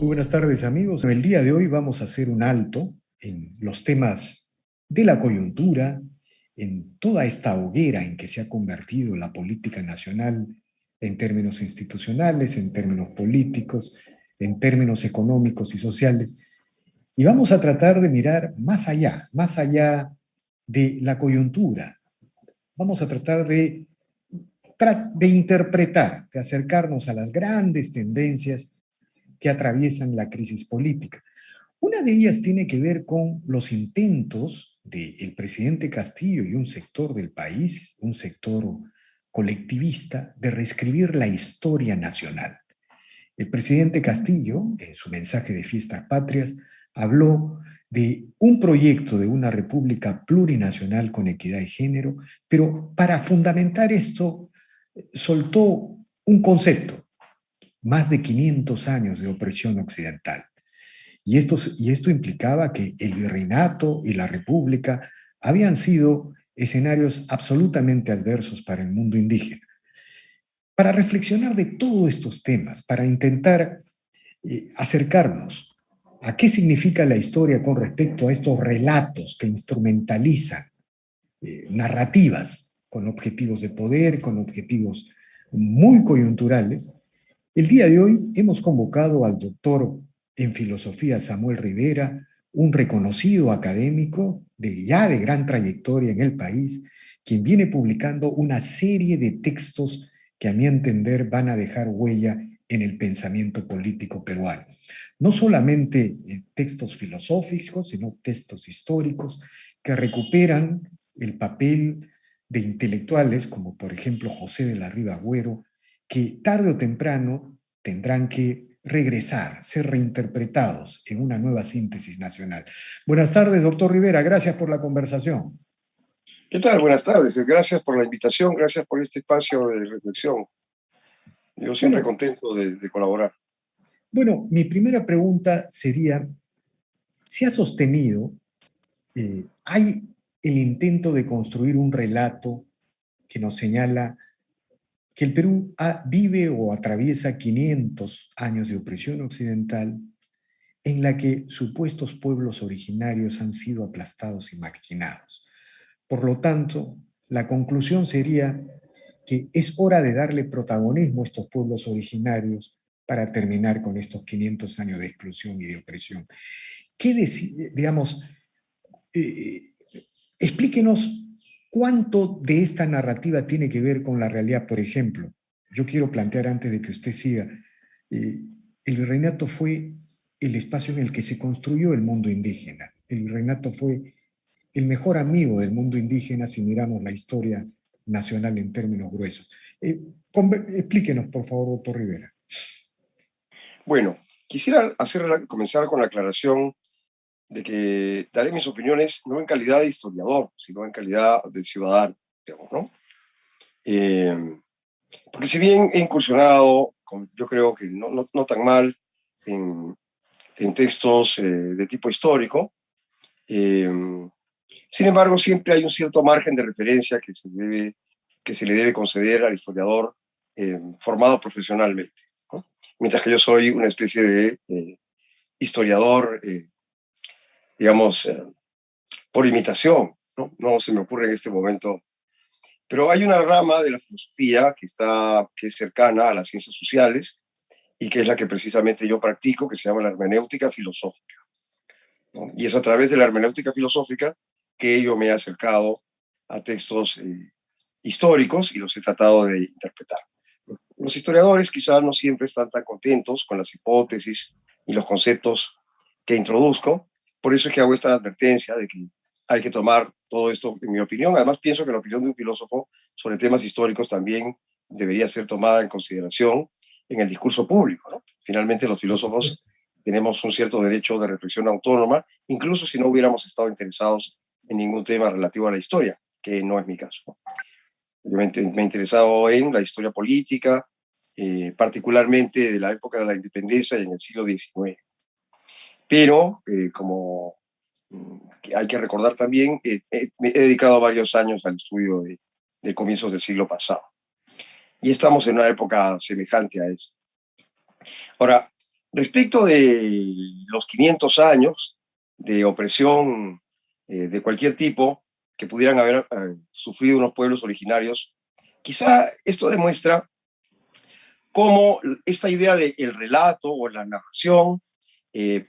Muy buenas tardes, amigos. El día de hoy vamos a hacer un alto en los temas de la coyuntura, en toda esta hoguera en que se ha convertido la política nacional en términos institucionales, en términos políticos, en términos económicos y sociales. Y vamos a tratar de mirar más allá de la coyuntura. Vamos a tratar de interpretar, de acercarnos a las grandes tendencias que atraviesan la crisis política. Una de ellas tiene que ver con los intentos del presidente Castillo y un sector del país, un sector colectivista, de reescribir la historia nacional. El presidente Castillo, en su mensaje de Fiestas Patrias, habló de un proyecto de una república plurinacional con equidad de género, pero para fundamentar esto soltó un concepto: más de 500 años de opresión occidental. Y esto implicaba que el virreinato y la república habían sido escenarios absolutamente adversos para el mundo indígena. Para reflexionar de todos estos temas, para intentar acercarnos a qué significa la historia con respecto a estos relatos que instrumentalizan narrativas con objetivos de poder, con objetivos muy coyunturales, el día de hoy hemos convocado al doctor en filosofía Samuel Rivera, un reconocido académico de gran trayectoria en el país, quien viene publicando una serie de textos que a mi entender van a dejar huella en el pensamiento político peruano. No solamente textos filosóficos, sino textos históricos que recuperan el papel de intelectuales como por ejemplo José de la Riva Agüero, que tarde o temprano tendrán que regresar, ser reinterpretados en una nueva síntesis nacional. Buenas tardes, doctor Rivera, gracias por la conversación. ¿Qué tal? Buenas tardes. Gracias por la invitación, gracias por este espacio de reflexión. Yo siempre Bueno, contento de colaborar. bueno, mi primera pregunta sería, ¿se ha sostenido, hay el intento de construir un relato que nos señala que el Perú vive o atraviesa 500 años de opresión occidental en la que supuestos pueblos originarios han sido aplastados y marginados? Por lo tanto, la conclusión sería que es hora de darle protagonismo a estos pueblos originarios para terminar con estos 500 años de exclusión y de opresión. Digamos, eh, explíquenos cuánto de esta narrativa tiene que ver con la realidad. Por ejemplo, yo quiero plantear antes de que usted siga, eh, el virreinato fue el espacio en el que se construyó el mundo indígena. El virreinato fue el mejor amigo del mundo indígena si miramos la historia nacional en términos gruesos. Explíquenos, por favor, doctor Rivera. Bueno, quisiera comenzar con la aclaración de que daré mis opiniones no en calidad de historiador, sino en calidad de ciudadano, digamos, ¿no? Porque si bien he incursionado, yo creo que no tan mal, en textos de tipo histórico, eh, sin embargo, siempre hay un cierto margen de referencia que se le debe conceder al historiador formado profesionalmente, ¿no? Mientras que yo soy una especie de historiador, digamos, por imitación, ¿no? No se me ocurre en este momento. Pero hay una rama de la filosofía que es cercana a las ciencias sociales y que es la que precisamente yo practico, que se llama la hermenéutica filosófica, ¿no? Y es a través de la hermenéutica filosófica que yo me he acercado a textos históricos y los he tratado de interpretar. Los historiadores quizás no siempre están tan contentos con las hipótesis y los conceptos que introduzco, por eso es que hago esta advertencia de que hay que tomar todo esto, en mi opinión. Además, pienso que la opinión de un filósofo sobre temas históricos también debería ser tomada en consideración en el discurso público, ¿no? Finalmente, los Por filósofos supuesto. tenemos un cierto derecho de reflexión autónoma, incluso si no hubiéramos estado interesados en ningún tema relativo a la historia, que no es mi caso, ¿no? Yo me he interesado en la historia política, particularmente de la época de la independencia y en el siglo XIX. Pero, como hay que recordar también, me he dedicado varios años al estudio de comienzos del siglo pasado. Y estamos en una época semejante a eso. Ahora, Respecto de los 500 años de opresión de cualquier tipo que pudieran haber sufrido unos pueblos originarios, quizá esto demuestra cómo esta idea del relato o la narración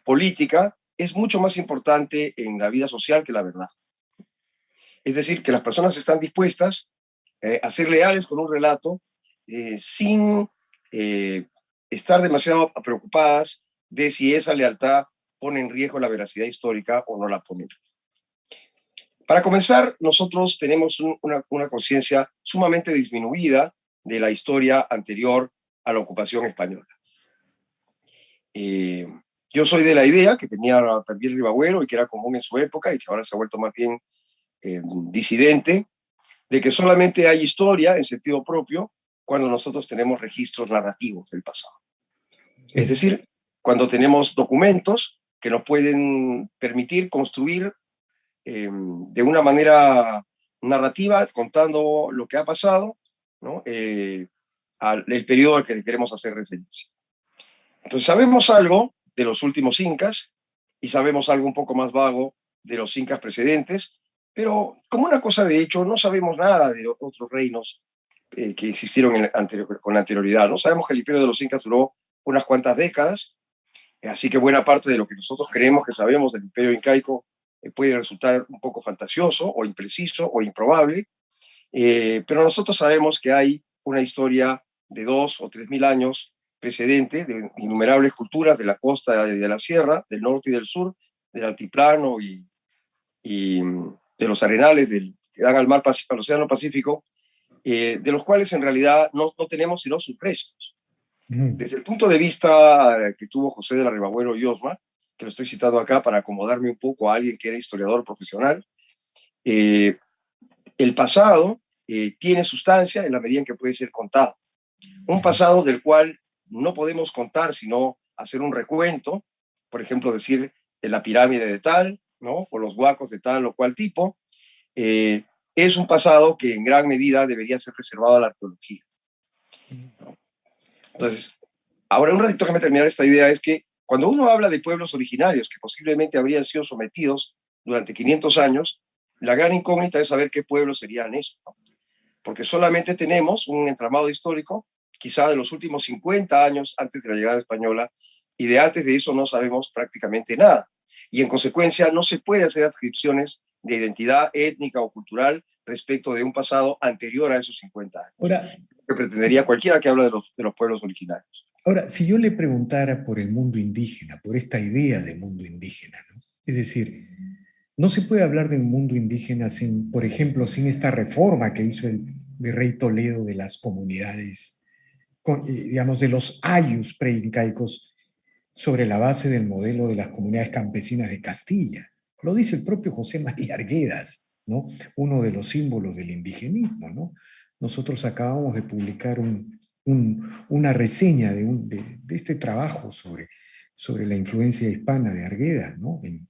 política es mucho más importante en la vida social que la verdad. Es decir, que las personas están dispuestas a ser leales con un relato sin estar demasiado preocupadas de si esa lealtad pone en riesgo la veracidad histórica o no la pone. Para comenzar, nosotros tenemos una conciencia sumamente disminuida de la historia anterior a la ocupación española. Yo soy de la idea que tenía también Ribagüero y que era común en su época y que ahora se ha vuelto más bien disidente, de que solamente hay historia en sentido propio cuando nosotros tenemos registros narrativos del pasado. Es decir, cuando tenemos documentos que nos pueden permitir construir de una manera narrativa, contando lo que ha pasado, ¿no? El periodo al que queremos hacer referencia. Entonces sabemos algo de los últimos incas y sabemos algo un poco más vago de los incas precedentes, pero como una cosa de hecho no sabemos nada de otros reinos que existieron con anterioridad. ¿No? Sabemos que el imperio de los incas duró unas cuantas décadas, así que buena parte de lo que nosotros creemos que sabemos del imperio incaico puede resultar un poco fantasioso o impreciso o improbable, pero nosotros sabemos que hay una historia de 2 o 3 mil años precedente de innumerables culturas de la costa y de la sierra, del norte y del sur, del altiplano y de los arenales que dan al Océano Pacífico, de los cuales en realidad no tenemos sino sus restos. Desde el punto de vista que tuvo José de la Ribagüero y Osma, que lo estoy citando acá para acomodarme un poco a alguien que era historiador profesional, el pasado tiene sustancia en la medida en que puede ser contado. Un pasado del cual no podemos contar, sino hacer un recuento, por ejemplo, decir la pirámide de tal, ¿no? O los huacos de tal o cual tipo, es un pasado que en gran medida debería ser reservado a la arqueología. Entonces, ahora un ratito déjame terminar esta idea, es que cuando uno habla de pueblos originarios que posiblemente habrían sido sometidos durante 500 años, la gran incógnita es saber qué pueblos serían esos, ¿no? Porque solamente tenemos un entramado histórico, quizá de los últimos 50 años antes de la llegada española, y de antes de eso no sabemos prácticamente nada. Y en consecuencia no se puede hacer adscripciones de identidad étnica o cultural respecto de un pasado anterior a esos 50 años. Ahora, que pretendería cualquiera que habla de los pueblos originarios. ahora, si yo le preguntara por el mundo indígena, por esta idea de mundo indígena, ¿no? Es decir, no se puede hablar de un mundo indígena sin, por ejemplo, sin esta reforma que hizo el virrey Toledo de las comunidades, digamos, de los ayus preincaicos sobre la base del modelo de las comunidades campesinas de Castilla. Lo dice el propio José María Arguedas, ¿no? Uno de los símbolos del indigenismo, ¿no? Nosotros acabamos de publicar una reseña de este trabajo sobre la influencia hispana de Arguedas, ¿no? En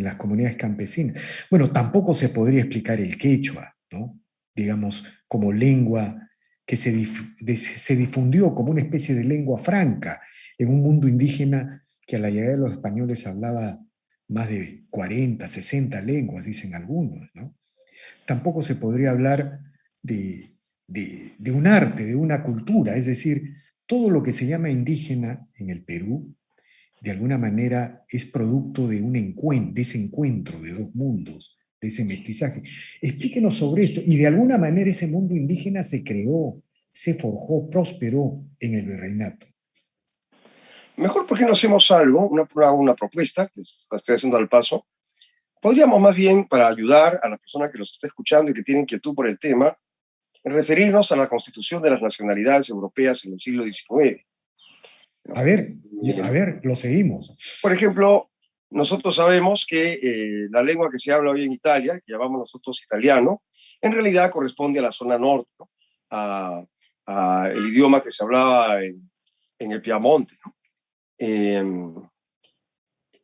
las comunidades campesinas. Bueno, tampoco se podría explicar el quechua, ¿no? Digamos, como lengua que se difundió como una especie de lengua franca en un mundo indígena que a la llegada de los españoles hablaba más de 40, 60 lenguas, dicen algunos, ¿no? Tampoco se podría hablar de un arte, de una cultura, es decir, todo lo que se llama indígena en el Perú, de alguna manera es producto de de ese encuentro de dos mundos, de ese mestizaje. Explíquenos sobre esto. Y de alguna manera ese mundo indígena se creó, se forjó, prosperó en el virreinato. Mejor porque no hacemos algo, una propuesta, que la estoy haciendo al paso. Podríamos más bien, para ayudar a la persona que nos está escuchando y que tiene inquietud por el tema, referirnos a la constitución de las nacionalidades europeas en el siglo XIX. A ver, lo seguimos. Por ejemplo, nosotros sabemos que la lengua que se habla hoy en Italia, que llamamos nosotros italiano, en realidad corresponde a la zona norte, ¿no? a el idioma que se hablaba en el Piamonte, ¿no?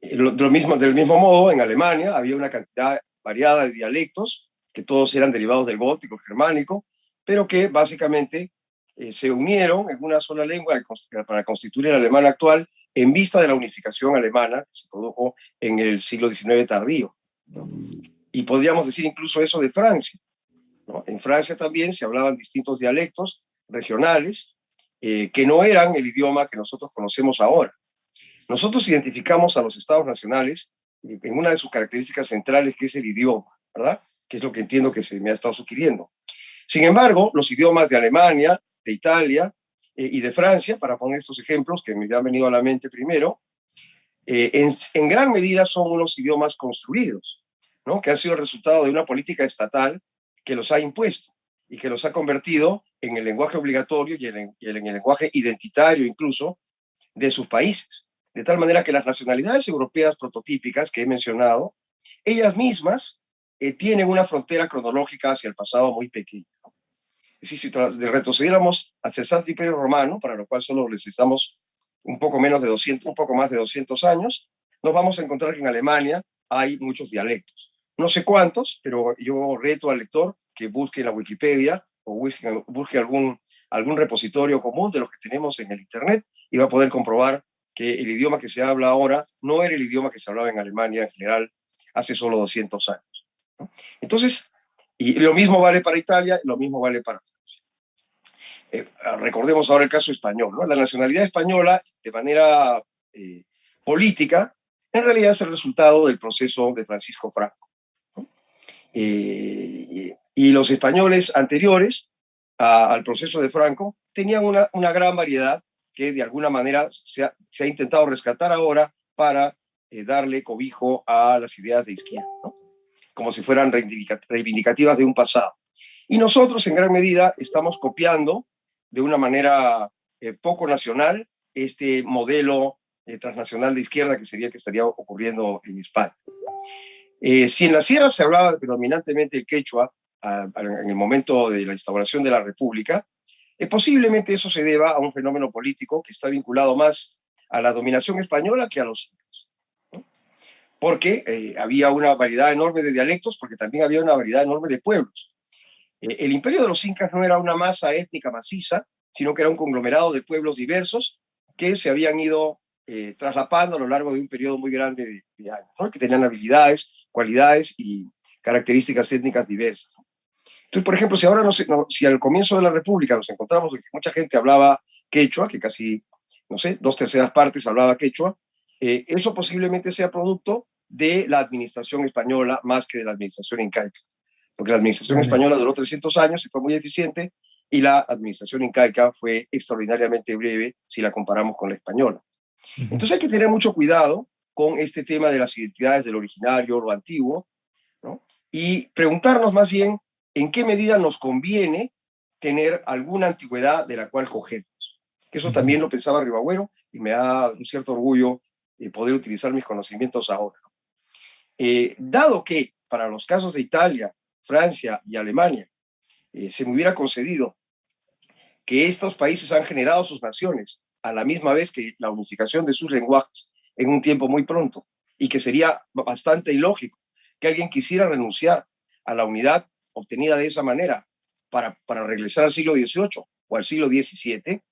Del mismo modo, en Alemania había una cantidad variada de dialectos, que todos eran derivados del gótico, germánico, pero que básicamente se unieron en una sola lengua para constituir el alemán actual, en vista de la unificación alemana que se produjo en el siglo XIX tardío, ¿no? Y podríamos decir incluso eso de Francia, ¿no? En Francia también se hablaban distintos dialectos regionales que no eran el idioma que nosotros conocemos ahora. Nosotros identificamos a los estados nacionales en una de sus características centrales, que es el idioma, ¿verdad? Que es lo que entiendo que se me ha estado sugiriendo. Sin embargo, los idiomas de Alemania, de Italia y de Francia, para poner estos ejemplos que me han venido a la mente primero, en gran medida son unos idiomas construidos, ¿no? Que han sido el resultado de una política estatal que los ha impuesto y que los ha convertido en el lenguaje obligatorio y en el lenguaje identitario incluso de sus países. De tal manera que las nacionalidades europeas prototípicas que he mencionado, ellas mismas tienen una frontera cronológica hacia el pasado muy pequeña. Es decir, si retrocediéramos hacia el Santo Imperio Romano, para lo cual solo necesitamos un poco menos de 200, un poco más de 200 años, nos vamos a encontrar que en Alemania hay muchos dialectos. No sé cuántos, pero yo reto al lector que busque en la Wikipedia o busque algún repositorio común de los que tenemos en el Internet y va a poder comprobar que el idioma que se habla ahora no era el idioma que se hablaba en Alemania en general hace solo 200 años, ¿no? Entonces, y lo mismo vale para Italia, lo mismo vale para Francia. Recordemos ahora el caso español, ¿no? La nacionalidad española, de manera política, en realidad es el resultado del proceso de Francisco Franco, ¿no? Y los españoles anteriores al proceso de Franco tenían una gran variedad que de alguna manera se ha intentado rescatar ahora para darle cobijo a las ideas de izquierda, ¿no? Como si fueran reivindicativas de un pasado. Y nosotros en gran medida estamos copiando de una manera poco nacional este modelo transnacional de izquierda que sería el que estaría ocurriendo en España. Si en la sierra se hablaba predominantemente el quechua en el momento de la instauración de la República, posiblemente eso se deba a un fenómeno político que está vinculado más a la dominación española que a los incas, ¿no? Porque había una variedad enorme de dialectos, porque también había una variedad enorme de pueblos. El imperio de los incas no era una masa étnica maciza, sino que era un conglomerado de pueblos diversos que se habían ido traslapando a lo largo de un periodo muy grande de años, ¿no? Que tenían habilidades, cualidades y características étnicas diversas. Entonces, por ejemplo, si ahora si al comienzo de la República nos encontramos que mucha gente hablaba quechua, que casi, no sé, 2/3 partes hablaba quechua, eso posiblemente sea producto de la administración española más que de la administración incaica, porque la administración española duró 300 años y fue muy eficiente, y la administración incaica fue extraordinariamente breve si la comparamos con la española. Entonces hay que tener mucho cuidado con este tema de las identidades del originario, lo antiguo, ¿no? Y preguntarnos más bien en qué medida nos conviene tener alguna antigüedad de la cual cogernos. Eso también lo pensaba Ribagüero y me da un cierto orgullo poder utilizar mis conocimientos ahora. Dado que para los casos de Italia, Francia y Alemania se me hubiera concedido que estos países han generado sus naciones a la misma vez que la unificación de sus lenguajes en un tiempo muy pronto, y que sería bastante ilógico que alguien quisiera renunciar a la unidad obtenida de esa manera para regresar al siglo XVIII o al siglo XVII.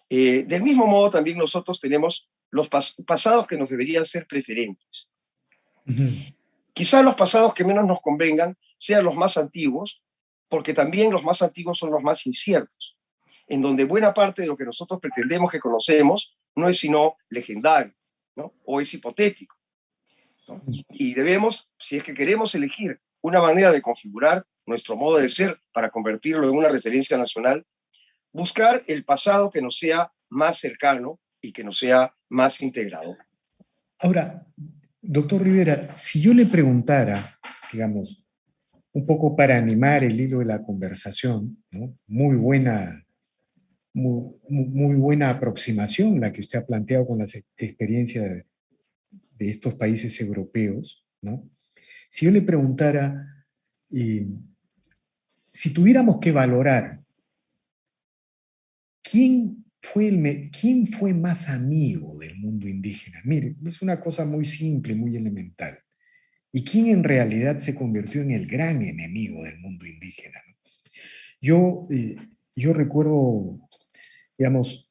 Del mismo modo, también nosotros tenemos los pasados que nos deberían ser preferentes. Quizá los pasados que menos nos convengan sean los más antiguos, porque también los más antiguos son los más inciertos, en donde buena parte de lo que nosotros pretendemos que conocemos no es sino legendario, ¿no? O es hipotético, ¿no? Y debemos, si es que queremos elegir una manera de configurar nuestro modo de ser para convertirlo en una referencia nacional, buscar el pasado que nos sea más cercano y que nos sea más integrador. Ahora, doctor Rivera, si yo le preguntara, digamos, un poco para animar el hilo de la conversación, ¿no? Muy buena aproximación la que usted ha planteado con las experiencias de estos países europeos, ¿no? Si yo le preguntara, si tuviéramos que valorar quién fue más amigo del mundo indígena, mire, es una cosa muy simple, muy elemental, y quién en realidad se convirtió en el gran enemigo del mundo indígena, ¿no? Yo recuerdo, digamos,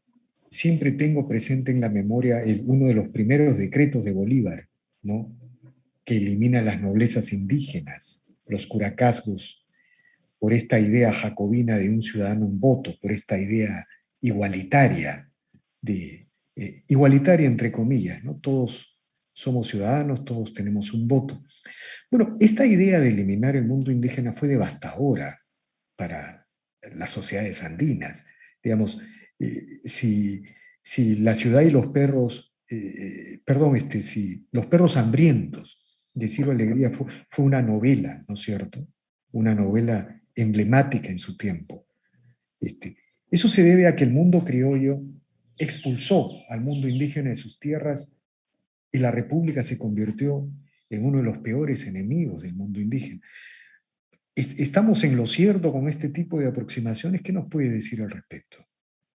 siempre tengo presente en la memoria uno de los primeros decretos de Bolívar, ¿no? Que elimina las noblezas indígenas, los curacazgos, por esta idea jacobina de un ciudadano un voto, por esta idea igualitaria, igualitaria entre comillas, ¿no? Todos somos ciudadanos, todos tenemos un voto. Bueno, esta idea de eliminar el mundo indígena fue devastadora para las sociedades andinas. Digamos, si, si la ciudad y los perros, perdón, si los perros hambrientos de Ciro Alegría fue una novela, ¿no es cierto? Una novela emblemática en su tiempo. Este, eso se debe a que el mundo criollo expulsó al mundo indígena de sus tierras y la República se convirtió en uno de los peores enemigos del mundo indígena. ¿Estamos en lo cierto con este tipo de aproximaciones? ¿Qué nos puede decir al respecto?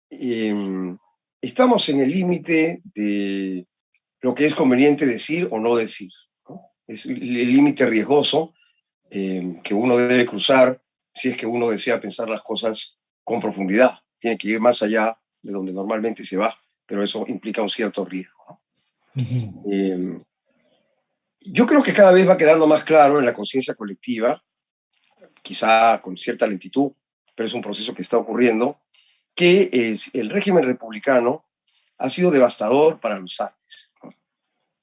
Eh, Estamos en el límite de lo que es conveniente decir o no decir, ¿no? Es el límite riesgoso que uno debe cruzar si es que uno desea pensar las cosas con profundidad. Tiene que ir más allá de donde normalmente se va, pero eso implica un cierto riesgo, ¿no? Ujú. Yo creo que cada vez va quedando más claro en la conciencia colectiva, quizá con cierta lentitud, pero es un proceso que está ocurriendo, que el régimen republicano ha sido devastador para los Andes.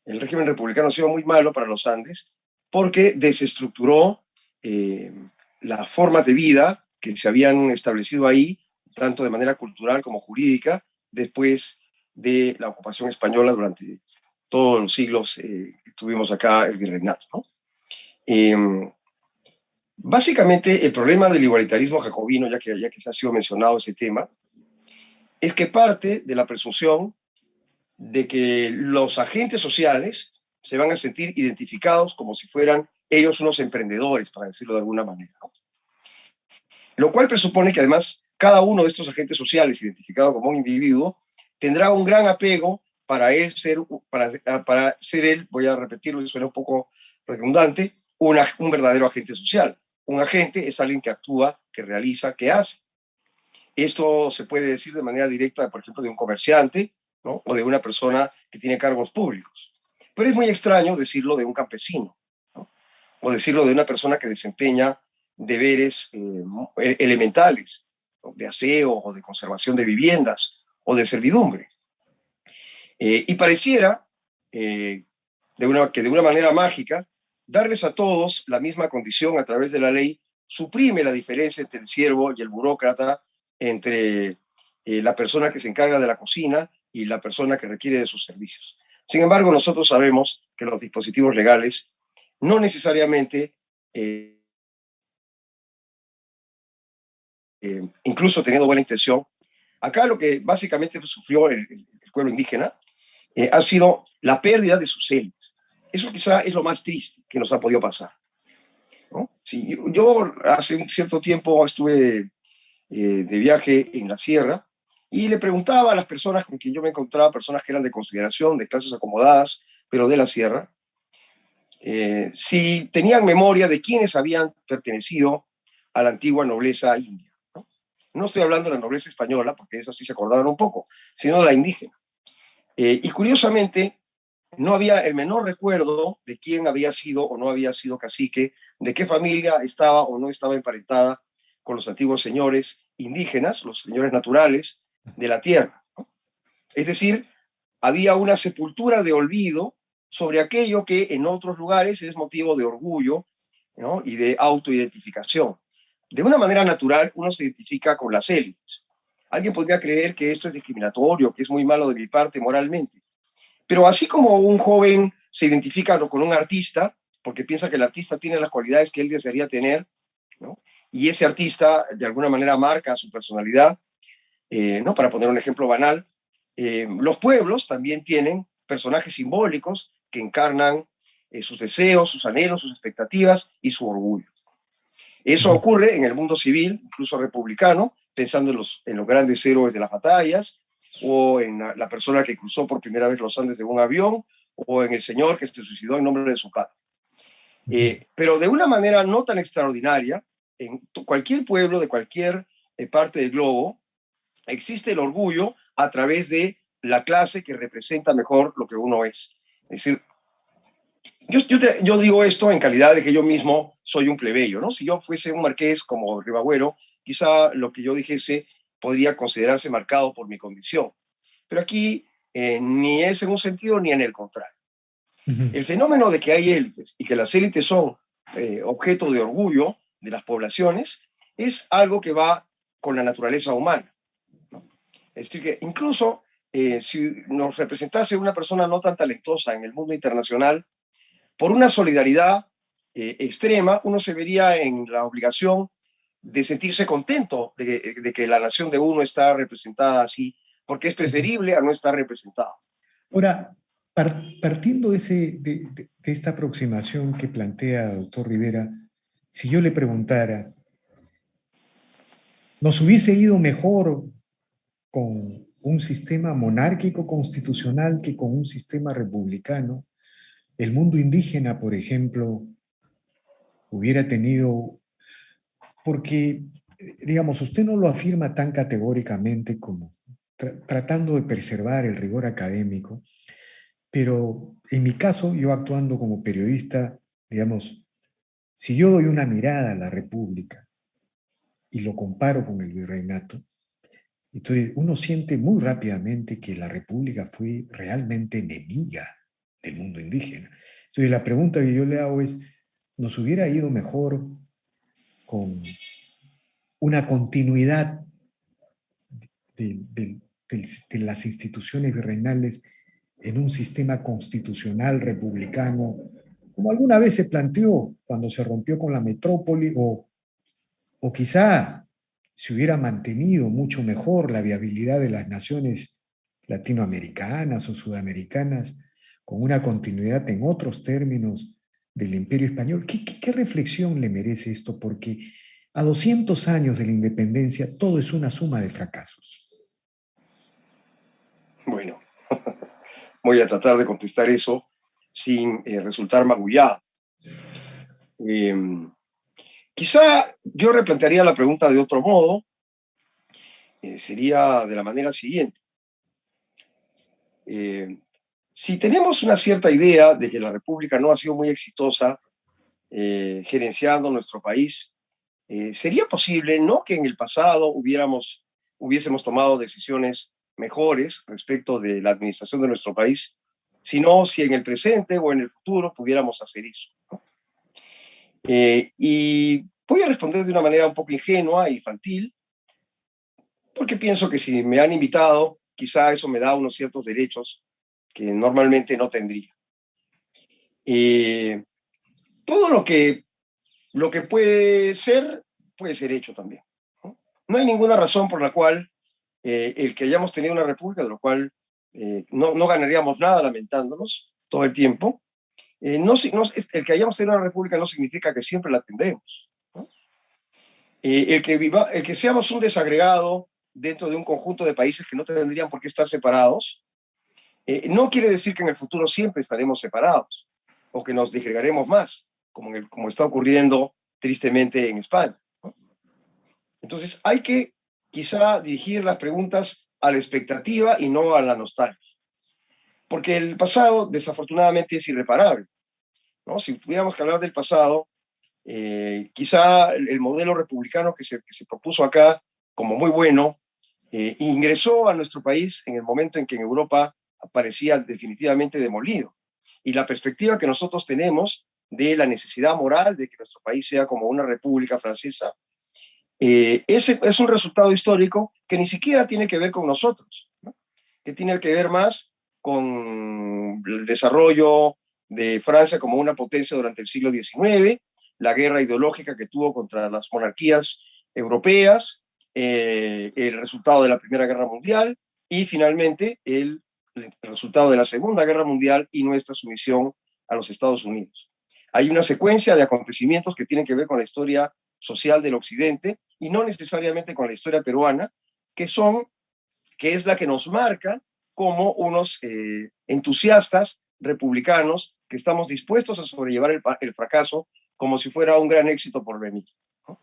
El régimen republicano ha sido muy malo para los Andes porque desestructuró eh, las formas de vida que se habían establecido ahí, tanto de manera cultural como jurídica, después de la ocupación española durante todos los siglos que tuvimos acá el virreinato, ¿no? Eh, Básicamente, el problema del igualitarismo jacobino, ya que se ha sido mencionado ese tema, es que parte de la presunción de que los agentes sociales se van a sentir identificados como si fueran ellos unos emprendedores, para decirlo de alguna manera, ¿no? Lo cual presupone que además cada uno de estos agentes sociales identificado como un individuo tendrá un gran apego para él ser, para ser él, voy a repetirlo, suena un poco redundante, un verdadero agente social. Un agente es alguien que actúa, que realiza, que hace. Esto se puede decir de manera directa, por ejemplo, de un comerciante, ¿no? O de una persona que tiene cargos públicos. Pero es muy extraño decirlo de un campesino, ¿no? O decirlo de una persona que desempeña deberes elementales, ¿no? De aseo o de conservación de viviendas o de servidumbre. Y pareciera que de una manera mágica, darles a todos la misma condición a través de la ley suprime la diferencia entre el siervo y el burócrata, entre la persona que se encarga de la cocina y la persona que requiere de sus servicios. Sin embargo, nosotros sabemos que los dispositivos legales no necesariamente, incluso teniendo buena intención, acá lo que básicamente sufrió el pueblo indígena ha sido la pérdida de sus élites. Eso quizá es lo más triste que nos ha podido pasar, ¿no? Sí, yo hace un cierto tiempo estuve de viaje en la sierra y le preguntaba a las personas con quien yo me encontraba, personas que eran de consideración, de clases acomodadas, pero de la sierra, si tenían memoria de quiénes habían pertenecido a la antigua nobleza india, ¿no? No estoy hablando de la nobleza española, porque eso sí se acordaban un poco, sino de la indígena. Y curiosamente, no había el menor recuerdo de quién había sido o no había sido cacique, de qué familia estaba o no estaba emparentada con los antiguos señores indígenas, los señores naturales de la tierra, ¿no? Es decir, había una sepultura de olvido sobre aquello que en otros lugares es motivo de orgullo, ¿no? Y de autoidentificación. De una manera natural, uno se identifica con las élites. Alguien podría creer que esto es discriminatorio, que es muy malo de mi parte moralmente, pero así como un joven se identifica con un artista, porque piensa que el artista tiene las cualidades que él desearía tener, ¿no? Y ese artista de alguna manera marca su personalidad, ¿no? Para poner un ejemplo banal, los pueblos también tienen personajes simbólicos que encarnan sus deseos, sus anhelos, sus expectativas y su orgullo. Eso Ujú. ocurre en el mundo civil, incluso republicano, pensando en los grandes héroes de las batallas, o en la persona que cruzó por primera vez los Andes de un avión, o en el señor que se suicidó en nombre de su padre. Ujú. Pero de una manera no tan extraordinaria, en cualquier pueblo de cualquier parte del globo, existe el orgullo a través de la clase que representa mejor lo que uno es. Es decir, yo digo esto en calidad de que yo mismo soy un plebeyo, ¿no? Si yo fuese un marqués como Ribagüero, quizá lo que yo dijese podría considerarse marcado por mi condición. Pero aquí ni es en un sentido ni en el contrario. Ujú. El fenómeno de que hay élites y que las élites son objeto de orgullo de las poblaciones es algo que va con la naturaleza humana, ¿no? Es decir, que incluso si nos representase una persona no tan talentosa en el mundo internacional, por una solidaridad extrema, uno se vería en la obligación de sentirse contento de que la nación de uno está representada así, porque es Ujú. preferible a no estar representado. Ahora, partiendo de esta aproximación que plantea doctor Rivera, si yo le preguntara, ¿nos hubiese ido mejor con un sistema monárquico constitucional que con un sistema republicano? El mundo indígena, por ejemplo, hubiera tenido, porque, digamos, usted no lo afirma tan categóricamente como tratando de preservar el rigor académico, pero en mi caso, yo actuando como periodista, digamos, si yo doy una mirada a la República y lo comparo con el virreinato, entonces uno siente muy rápidamente que la República fue realmente enemiga del mundo indígena. Entonces la pregunta que yo le hago es, ¿nos hubiera ido mejor con una continuidad de, de las instituciones virreinales en un sistema constitucional republicano, como alguna vez se planteó cuando se rompió con la metrópoli, o quizá se hubiera mantenido mucho mejor la viabilidad de las naciones latinoamericanas o sudamericanas con una continuidad en otros términos del imperio español? ¿Qué reflexión le merece esto? Porque a 200 años de la independencia todo es una suma de fracasos. Bueno, voy a tratar de contestar eso sin resultar magullado. Eh, Quizá yo replantearía la pregunta de otro modo, sería de la manera siguiente. Eh, si tenemos una cierta idea de que la República no ha sido muy exitosa gerenciando nuestro país, sería posible, no que en el pasado hubiésemos tomado decisiones mejores respecto de la administración de nuestro país, sino si en el presente o en el futuro pudiéramos hacer eso, ¿no? Y voy a responder de una manera un poco ingenua e infantil, porque pienso que si me han invitado, quizá eso me da unos ciertos derechos que normalmente no tendría. Eh, Todo lo que puede ser hecho también, ¿no? No hay ninguna razón por la cual el que hayamos tenido una república, de lo cual no ganaríamos nada lamentándonos todo el tiempo, el que hayamos tenido una república no significa que siempre la tendremos, ¿no? El que seamos un desagregado dentro de un conjunto de países que no tendrían por qué estar separados, no quiere decir que en el futuro siempre estaremos separados o que nos disgregaremos más, como está ocurriendo tristemente en España, ¿no? Entonces hay que quizá dirigir las preguntas a la expectativa y no a la nostalgia, porque el pasado desafortunadamente es irreparable, ¿no? Si tuviéramos que hablar del pasado, quizá el modelo republicano que se propuso acá como muy bueno, ingresó a nuestro país en el momento en que en Europa parecía definitivamente demolido. Y la perspectiva que nosotros tenemos de la necesidad moral de que nuestro país sea como una república francesa, ese es un resultado histórico que ni siquiera tiene que ver con nosotros, ¿no? Que tiene que ver más con el desarrollo de Francia como una potencia durante el siglo XIX, la guerra ideológica que tuvo contra las monarquías europeas, el resultado de la Primera Guerra Mundial y finalmente el resultado de la Segunda Guerra Mundial y nuestra sumisión a los Estados Unidos. Hay una secuencia de acontecimientos que tienen que ver con la historia social del Occidente y no necesariamente con la historia peruana, que es la que nos marca como unos entusiastas republicanos que estamos dispuestos a sobrellevar el fracaso como si fuera un gran éxito por venir, ¿no?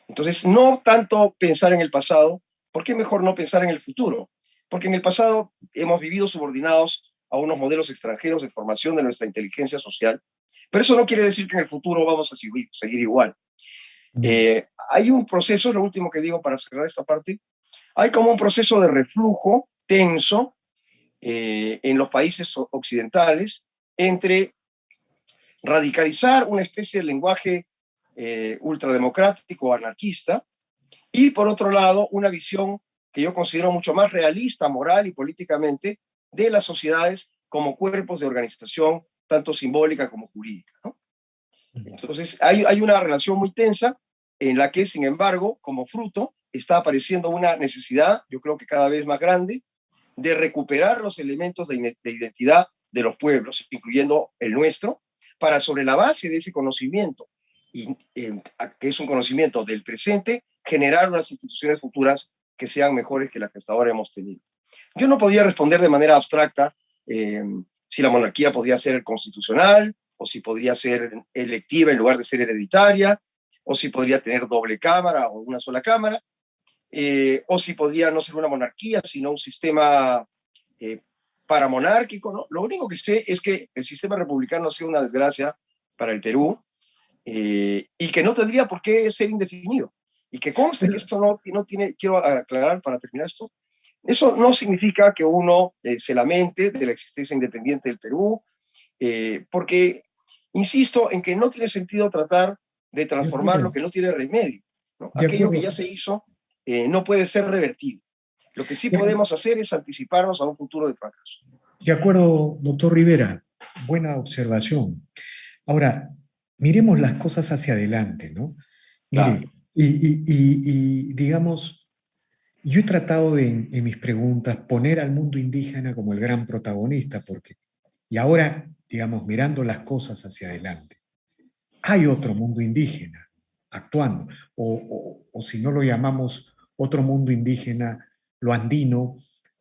Entonces, no tanto pensar en el pasado, ¿por qué mejor no pensar en el futuro? porque en el pasado hemos vivido subordinados a unos modelos extranjeros de formación de nuestra inteligencia social, pero eso no quiere decir que en el futuro vamos a seguir igual. Hay un proceso, lo último que digo para cerrar esta parte, hay como un proceso de reflujo tenso en los países occidentales entre radicalizar una especie de lenguaje ultrademocrático, anarquista, y por otro lado, una visión que yo considero mucho más realista, moral y políticamente, de las sociedades como cuerpos de organización, tanto simbólica como jurídica, ¿no? Entonces, hay una relación muy tensa en la que, sin embargo, como fruto, está apareciendo una necesidad, yo creo que cada vez más grande, de recuperar los elementos de identidad de los pueblos, incluyendo el nuestro, para sobre la base de ese conocimiento, y, que es un conocimiento del presente, generar unas instituciones futuras que sean mejores que las que hasta ahora hemos tenido. Yo no podía responder de manera abstracta si la monarquía podía ser constitucional, o si podría ser electiva en lugar de ser hereditaria, o si podría tener doble cámara o una sola cámara, o si podía no ser una monarquía, sino un sistema paramonárquico, ¿no? Lo único que sé es que el sistema republicano ha sido una desgracia para el Perú, y que no tendría por qué ser indefinido. Y que conste que esto no tiene, quiero aclarar para terminar esto, eso no significa que uno se lamente de la existencia independiente del Perú, porque insisto en que no tiene sentido tratar de transformar lo que no tiene remedio, ¿no? De Aquello que acuerdo, ya se hizo no puede ser revertido. Lo que sí de, podemos hacer es anticiparnos a un futuro de fracaso. de acuerdo, doctor Rivera, buena observación. Ahora, miremos las cosas hacia adelante, ¿no? Claro, Mire, digamos, yo he tratado de, en mis preguntas, poner al mundo indígena como el gran protagonista, porque, y ahora, digamos, mirando las cosas hacia adelante, hay otro mundo indígena actuando, o si no lo llamamos otro mundo indígena, lo andino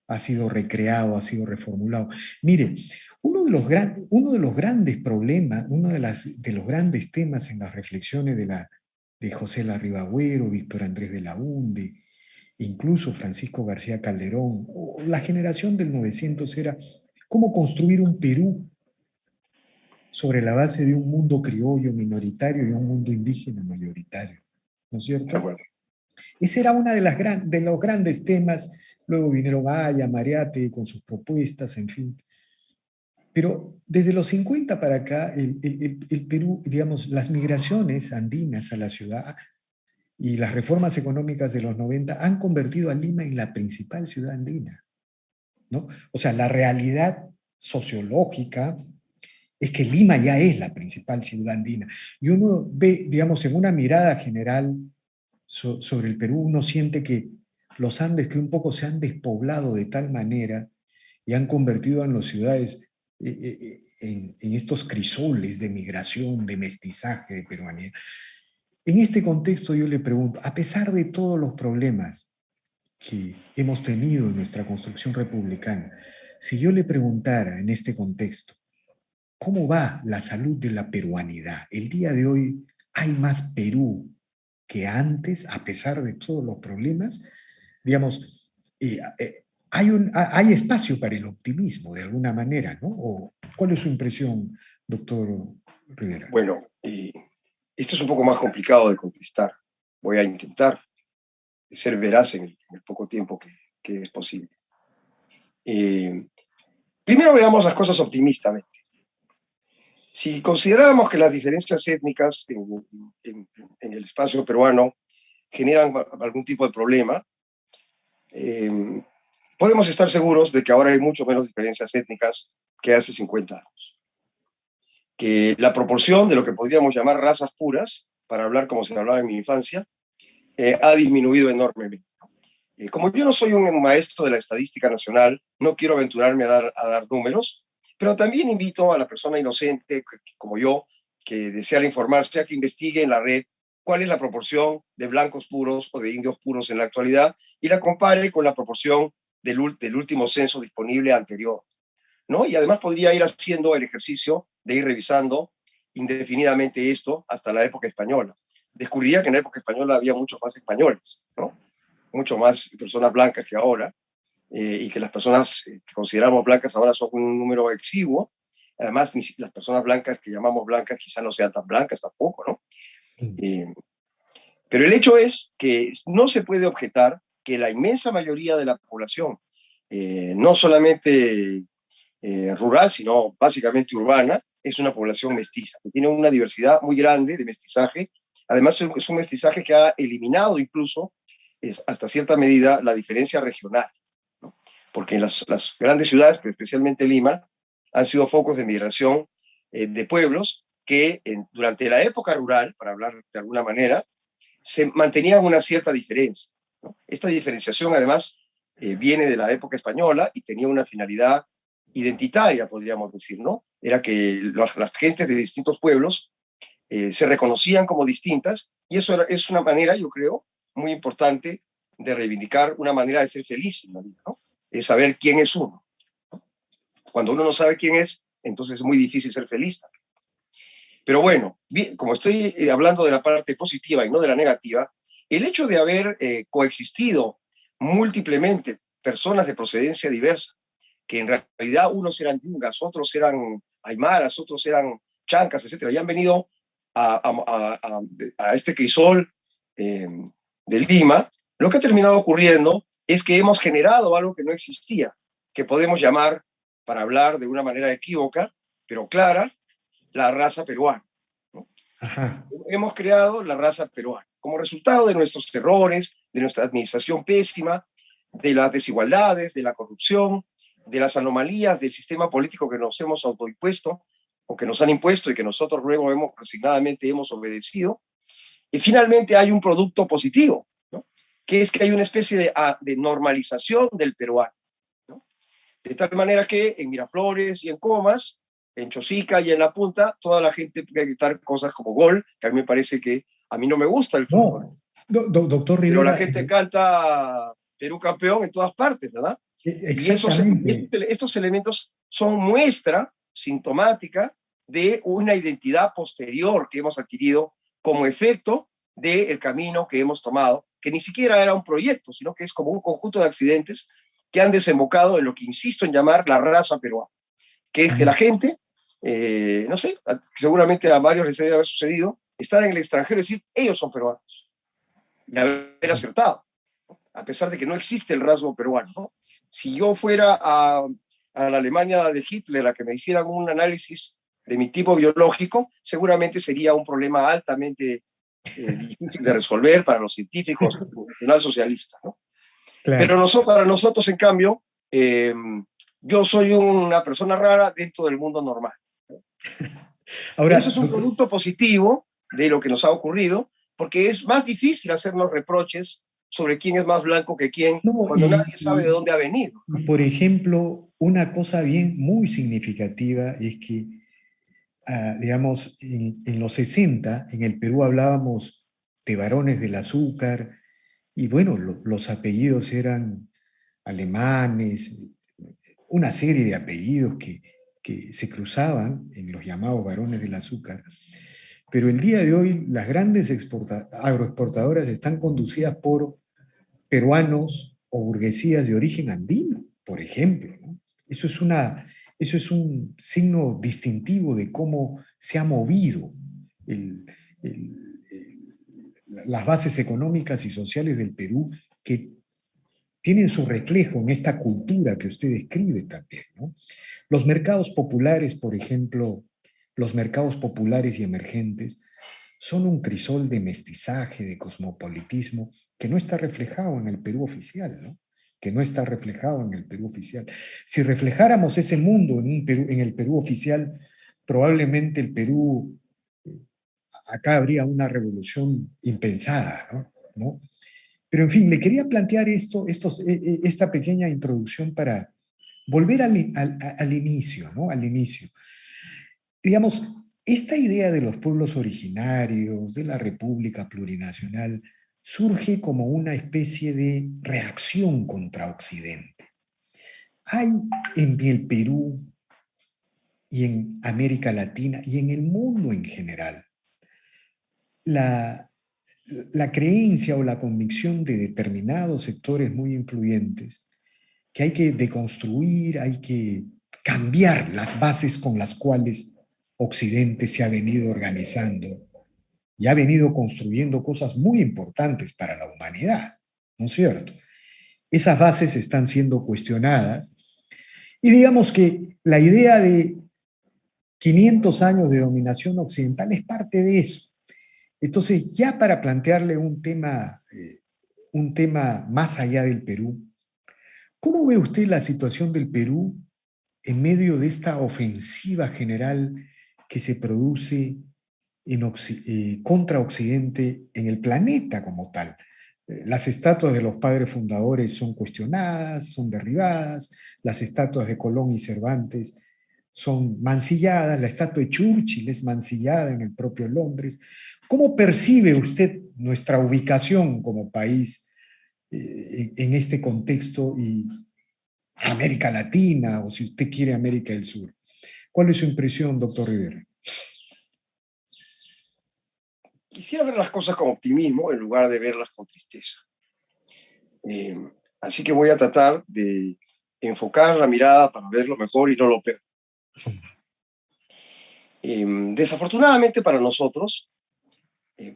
ha sido recreado, ha sido reformulado. Mire, uno de los grandes problemas, de los grandes temas en las reflexiones de José Larribagüero, Víctor Andrés Belaúnde, incluso Francisco García Calderón, o la generación del 900 era cómo construir un Perú sobre la base de un mundo criollo minoritario y un mundo indígena mayoritario, ¿no es de cierto? acuerdo. Ese era uno de los grandes temas. Luego vinieron Aya, Mariate con sus propuestas, en fin. Pero desde los 50 para acá, el Perú, digamos, las migraciones andinas a la ciudad y las reformas económicas de los 90 han convertido a Lima en la principal ciudad andina, ¿no? O sea, la realidad sociológica es que Lima ya es la principal ciudad andina. Y uno ve, digamos, en una mirada general sobre el Perú, uno siente que los Andes que un poco se han despoblado de tal manera y han convertido en las ciudades en estos crisoles de migración, de mestizaje, de peruanía. En este contexto yo le pregunto, a pesar de todos los problemas que hemos tenido en nuestra construcción republicana, si yo le preguntara en este contexto, ¿cómo va la salud de la peruanidad? El día de hoy hay más Perú que antes, a pesar de todos los problemas. Digamos, hay espacio para el optimismo de alguna manera, ¿no? ¿O cuál es su impresión, doctor Rivera? Bueno, esto es un poco más complicado de contestar. Voy a intentar ser veraz en el poco tiempo que es posible. Eh, Primero veamos las cosas optimistamente. Si consideráramos que las diferencias étnicas en el espacio peruano generan algún tipo de problema, eh, podemos estar seguros de que ahora hay mucho menos diferencias étnicas que hace 50 años. Que la proporción de lo que podríamos llamar razas puras, para hablar como se hablaba en mi infancia, ha disminuido enormemente. Como yo no soy un maestro de la estadística nacional, no quiero aventurarme a dar números, pero también invito a la persona inocente, como yo, que desea informarse, a que investigue en la red cuál es la proporción de blancos puros o de indios puros en la actualidad y la compare con la proporción del último censo disponible anterior, ¿no? Y además podría ir haciendo el ejercicio de ir revisando indefinidamente esto hasta la época española. Descubriría que en la época española había muchos más españoles, ¿no? Mucho más personas blancas que ahora. y que las personas que consideramos blancas ahora son un número exiguo. Además, las personas blancas que llamamos blancas quizá no sean tan blancas tampoco, ¿no? Pero el hecho es que no se puede objetar que la inmensa mayoría de la población, no solamente rural, sino básicamente urbana, es una población mestiza, que tiene una diversidad muy grande de mestizaje. Además, es un mestizaje que ha eliminado incluso, hasta cierta medida, la diferencia regional, ¿no? Porque en las grandes ciudades, pero especialmente Lima, han sido focos de migración de pueblos que durante la época rural, para hablar de alguna manera, se mantenían una cierta diferencia, ¿no? Esta diferenciación, además, viene de la época española y tenía una finalidad identitaria, podríamos decir, ¿no? Era que las gentes de distintos pueblos se reconocían como distintas y eso es una manera, yo creo, muy importante de reivindicar una manera de ser feliz en la vida, ¿no? Es saber quién es uno. Cuando uno no sabe quién es, entonces es muy difícil ser feliz. Pero bueno, como estoy hablando de la parte positiva y no de la negativa, el hecho de haber coexistido múltiplemente personas de procedencia diversa, que en realidad unos eran yungas, otros eran aymaras, otros eran chancas, etcétera, y han venido a este crisol de Lima, lo que ha terminado ocurriendo es que hemos generado algo que no existía, que podemos llamar, para hablar de una manera equívoca, pero clara, la raza peruana, ¿no? Ajá. Hemos creado la raza peruana como resultado de nuestros errores, de nuestra administración pésima, de las desigualdades, de la corrupción, de las anomalías del sistema político que nos hemos autoimpuesto o que nos han impuesto y que nosotros luego resignadamente hemos obedecido. Y finalmente hay un producto positivo, ¿no? Que es que hay una especie de normalización del peruano, ¿no? De tal manera que en Miraflores y en Comas, en Chosica y en La Punta, toda la gente puede gritar cosas como gol, que a mí me parece que a mí no me gusta el fútbol, No, doctor pero la Rivera, gente canta Perú campeón en todas partes, ¿verdad? Y exactamente. estos elementos son muestra sintomática de una identidad posterior que hemos adquirido como efecto del camino que hemos tomado, que ni siquiera era un proyecto, sino que es como un conjunto de accidentes que han desembocado en lo que insisto en llamar la raza peruana, que es que la gente, no sé, seguramente a varios les debe haber sucedido, estar en el extranjero y decir, ellos son peruanos, y haber acertado, a pesar de que no existe el rasgo peruano, ¿no? Si yo fuera la Alemania de Hitler a que me hicieran un análisis de mi tipo biológico, seguramente sería un problema altamente difícil de resolver para los científicos nacionalsocialistas, ¿no? Pero Claro. para nosotros, en cambio, yo soy una persona rara dentro del mundo normal. Pero eso Ahora, es un producto positivo de lo que nos ha ocurrido, porque es más difícil hacernos reproches sobre quién es más blanco que quién no, cuando nadie sabe de dónde ha venido. y, por ejemplo, una cosa bien muy significativa es que, digamos, en los 60 en el Perú hablábamos de varones del azúcar, y bueno, los apellidos eran alemanes, una serie de apellidos que se cruzaban en los llamados varones del azúcar. Pero el día de hoy las grandes agroexportadoras están conducidas por peruanos o burguesías de origen andino, por ejemplo, ¿no? Eso es eso es un signo distintivo de cómo se ha movido el, las bases económicas y sociales del Perú, que tienen su reflejo en esta cultura que usted describe también, ¿no? Los mercados populares, por ejemplo, los mercados populares y emergentes, son un crisol de mestizaje, de cosmopolitismo, que no está reflejado en el Perú oficial, ¿no? Que no está reflejado en el Perú oficial. Si reflejáramos ese mundo en el Perú oficial, probablemente el Perú, acá habría una revolución impensada, ¿no? ¿No? Pero en fin, le quería plantear esta pequeña introducción para volver al inicio, ¿no? Al inicio. Digamos, esta idea de los pueblos originarios, de la República Plurinacional, surge como una especie de reacción contra Occidente. Hay en el Perú y en América Latina y en el mundo en general la, la creencia o la convicción de determinados sectores muy influyentes que hay que deconstruir, hay que cambiar las bases con las cuales Occidente se ha venido organizando y ha venido construyendo cosas muy importantes para la humanidad, ¿no es cierto? Esas bases están siendo cuestionadas y digamos que la idea de 500 años de dominación occidental es parte de eso. Entonces, ya para plantearle un tema más allá del Perú, ¿cómo ve usted la situación del Perú en medio de esta ofensiva general que se produce contra Occidente en el planeta como tal? Las estatuas de los padres fundadores son cuestionadas, son derribadas, las estatuas de Colón y Cervantes son mancilladas, la estatua de Churchill es mancillada en el propio Londres. ¿Cómo percibe usted nuestra ubicación como país en este contexto y América Latina o si usted quiere América del Sur? ¿Cuál es su impresión, doctor Rivera? Quisiera ver las cosas con optimismo en lugar de verlas con tristeza. Así que voy a tratar de enfocar la mirada para ver lo mejor y no lo peor. Desafortunadamente para nosotros,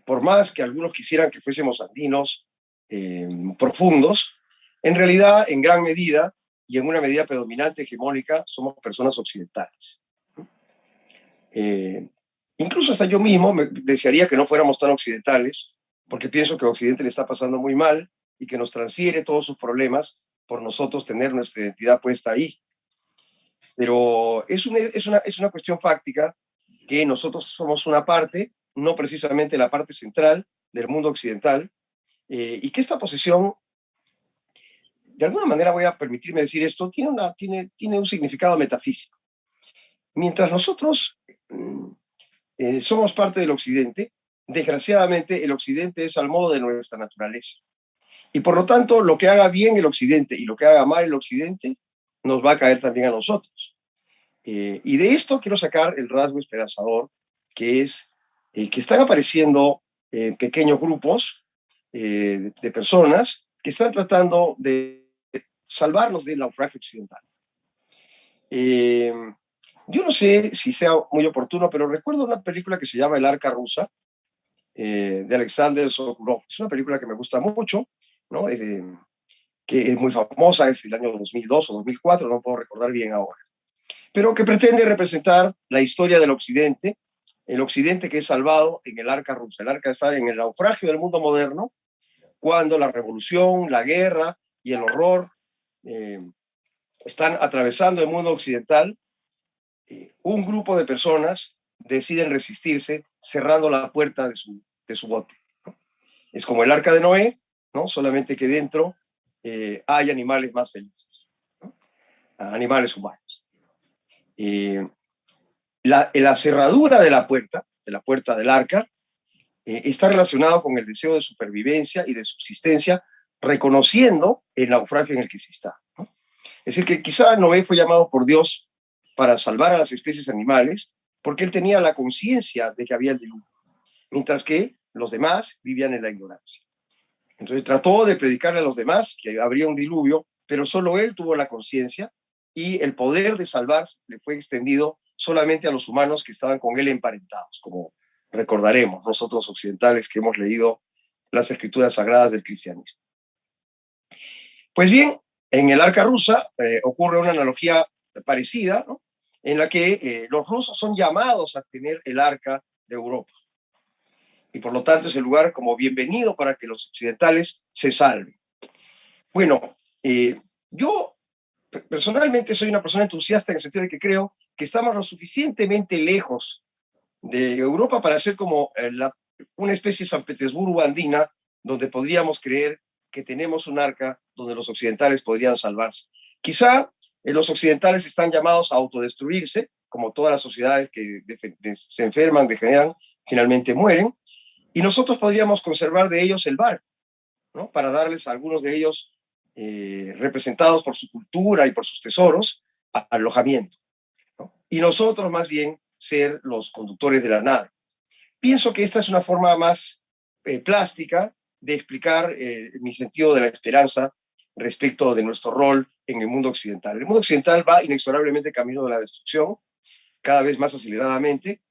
por más que algunos quisieran que fuésemos andinos profundos, en realidad, en gran medida y en una medida predominante, hegemónica, somos personas occidentales. Incluso hasta yo mismo me desearía que no fuéramos tan occidentales, porque pienso que a Occidente le está pasando muy mal y que nos transfiere todos sus problemas por nosotros tener nuestra identidad puesta ahí. Pero es una cuestión fáctica que nosotros somos una parte, no precisamente la parte central del mundo occidental, y que esta posesión, de alguna manera voy a permitirme decir esto, tiene un significado metafísico. Mientras nosotros somos parte del Occidente, desgraciadamente el Occidente es al modo de nuestra naturaleza. Y por lo tanto, lo que haga bien el Occidente y lo que haga mal el Occidente nos va a caer también a nosotros. Y de esto quiero sacar el rasgo esperanzador, que es que están apareciendo pequeños grupos de personas que están tratando de salvarnos del naufragio occidental. Yo no sé si sea muy oportuno, pero recuerdo una película que se llama El Arca Rusa, de Alexander Sokurov. Es una película que me gusta mucho, ¿no? Que es muy famosa, es del año 2002 o 2004, no puedo recordar bien ahora, pero que pretende representar la historia del Occidente, el Occidente que es salvado en el Arca Rusa. El Arca está en el naufragio del mundo moderno, cuando la revolución, la guerra y el horror están atravesando el mundo occidental. Un grupo de personas deciden resistirse cerrando la puerta de su bote, ¿no? Es como el Arca de Noé, ¿no? Solamente que dentro hay animales más felices, ¿no? Animales humanos. La cerradura de la puerta del arca, está relacionado con el deseo de supervivencia y de subsistencia, reconociendo el naufragio en el que se está, ¿no? Es decir, que quizá Noé fue llamado por Dios para salvar a las especies animales, porque él tenía la conciencia de que había el diluvio, mientras que los demás vivían en la ignorancia. Entonces trató de predicarle a los demás que habría un diluvio, pero solo él tuvo la conciencia y el poder de salvarse le fue extendido solamente a los humanos que estaban con él emparentados, como recordaremos nosotros occidentales que hemos leído las escrituras sagradas del cristianismo. Pues bien, en el Arca Rusa ocurre una analogía parecida, ¿no? En la que los rusos son llamados a tener el Arca de Europa. Y por lo tanto es el lugar como bienvenido para que los occidentales se salven. Bueno, yo personalmente soy una persona entusiasta en el sentido de que creo que estamos lo suficientemente lejos de Europa para ser como una especie de San Petersburgo andina, donde podríamos creer que tenemos un arca donde los occidentales podrían salvarse. Quizá los occidentales están llamados a autodestruirse, como todas las sociedades que se enferman, degeneran, finalmente mueren, y nosotros podríamos conservar de ellos el barco, ¿no? Para darles a algunos de ellos, representados por su cultura y por sus tesoros, alojamiento, ¿no? Y nosotros más bien ser los conductores de la nave. Pienso que esta es una forma más plástica de explicar mi sentido de la esperanza respecto de nuestro rol en el mundo occidental. El mundo occidental va inexorablemente camino de la destrucción, cada vez más aceleradamente,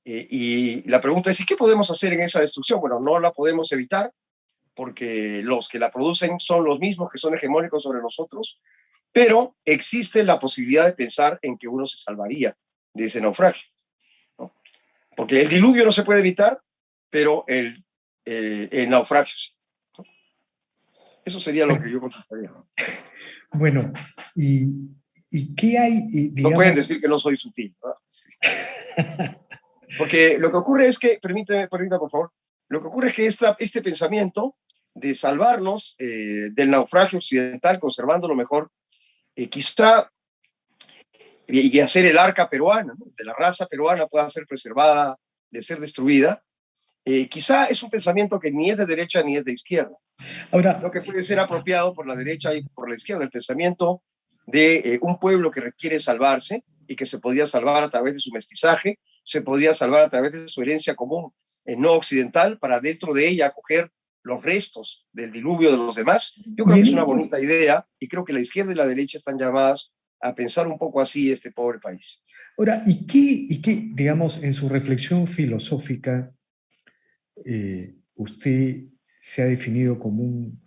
y la pregunta es, ¿y qué podemos hacer en esa destrucción? Bueno, no la podemos evitar, porque los que la producen son los mismos que son hegemónicos sobre nosotros, pero existe la posibilidad de pensar en que uno se salvaría de ese naufragio, ¿no? Porque el diluvio no se puede evitar, pero el naufragio sí. Eso sería lo que yo contestaría. Bueno, ¿y qué hay, No pueden digamos? decir que no soy sutil, ¿no? Sí. Porque lo que ocurre es que, permítame por favor, lo que ocurre es que este pensamiento de salvarnos del naufragio occidental, conservando lo mejor, quizá, y hacer el arca peruana, ¿no?, de la raza peruana pueda ser preservada de ser destruida, quizá es un pensamiento que ni es de derecha ni es de izquierda, Ahora, lo que puede ser apropiado por la derecha y por la izquierda, el pensamiento de un pueblo que requiere salvarse y que se podía salvar a través de su mestizaje, se podía salvar a través de su herencia común no occidental, para dentro de ella acoger los restos del diluvio de los demás. Yo creo y que en es una estos, bonita idea y creo que la izquierda y la derecha están llamadas a pensar un poco así este pobre país. ahora, digamos, en su reflexión filosófica, usted se ha definido como un